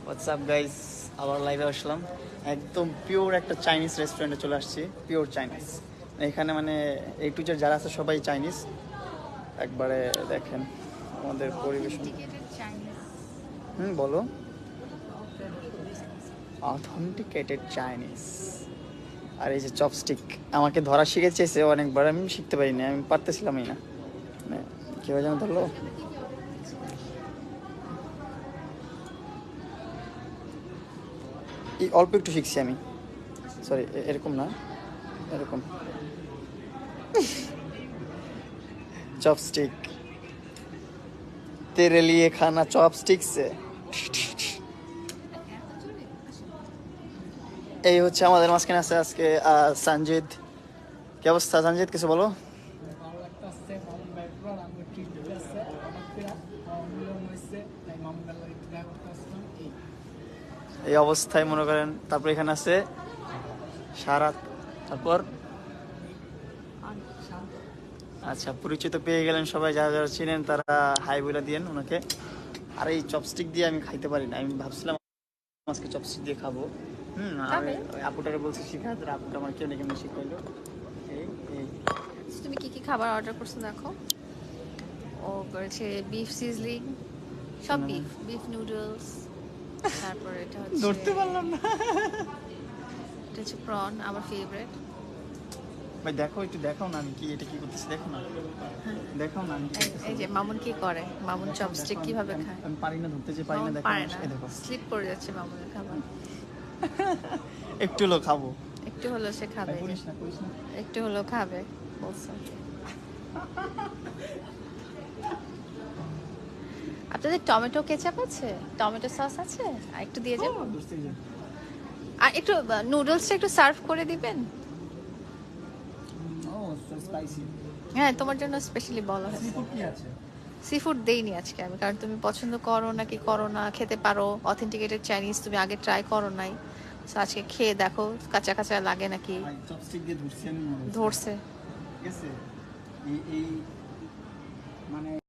WhatsApp guys, আবার লাইভে আসলাম। একদম পিওর একটা চাইনিজ রেস্টুরেন্টে চলে আসছি, পিওর চাইনিজ। এখানে মানে এই টু জেড যারা আছে সবাই চাইনিজ। একবারে দেখেন আমাদের পরিবেশন। বলো। Authenticated Chinese. আর এই যে চপস্টিক আমাকে ধরা শিখেছে অনেকবার, আমি শিখতে পারিনি, আমি পারতেছিলামই না। মানে কেউ যেন ধরলো। এই অল্প একটু শিখছি আমি, সরি এরকম না, এরকম चॉपस्टिक तेरे लिए खाना चॉपस्टिक से। এই হচ্ছে আমাদের মাঝখানে আছে আজকে সঞ্জিত। কি অবস্থা সঞ্জিত, কিছু বলো। এই অবস্থায় মনে করেন, তারপর এখানে আছে সারাত, তারপর আচ্ছা পরিচিত পেয়ে গেলেন সবাই, যারা যারা চিনেন তারা হাই বলে দিয়েন ওনাকে। আর এই চপস্টিক দিয়ে আমি খাইতে পারি না, আমি ভাবছিলাম আজকে চপস্টিক দিয়ে খাবো। আমি আপুটাকে বলছি শিখাতে, আপুটা আমার কেউ কেমনি শিখাইলো। এই এই তুমি কি কি খাবার অর্ডার করছো দেখো। ও করেছে বিফ সিজলিং, সব বিফ, বিফ নুডলস, তারপর এটা হচ্ছে ধরতে পারলাম না। এটা হচ্ছে প্রন, আমার ফেভারিট। ভাই দেখো, একটু দেখাও না, আমি কি এটা কি করতেছি, দেখো না, দেখাও না আমি কি করতেছি। এই যে মামুন কি করে, মামুন চপস্টিক কিভাবে খায়। আমি পারি না ধরতে, যে পারি না, দেখো পারে না, এই দেখো স্লিপ করে যাচ্ছে মামুনের খাবার। একটু হলো খাবো, একটু হলো সে খাবে, করিস না করিস না। একটু হলো খাবে বলছো। আপনাদের টমেটো কেচাপ আছে, টমেটো সস আছে, আর একটু দিয়ে যাবো। আর একটু নুডলসটা একটু সার্ভ করে দিবেন। হ্যাঁ, তোমার জন্য স্পেশালি বলা হয়েছে। সি ফুড দেইনি আজকে আমি, কারণ তুমি পছন্দ করো নাকি করো না, খেতে পারো অথেন্টিকেটেড চাইনিজ, তুমি আগে ট্রাই করো নাই। তো আজকে খেয়ে দেখো কাঁচা কাঁচা লাগে নাকি। চপস্টিক দিয়ে ধরছি আমি, ধরছে। ঠিক আছে এই মানে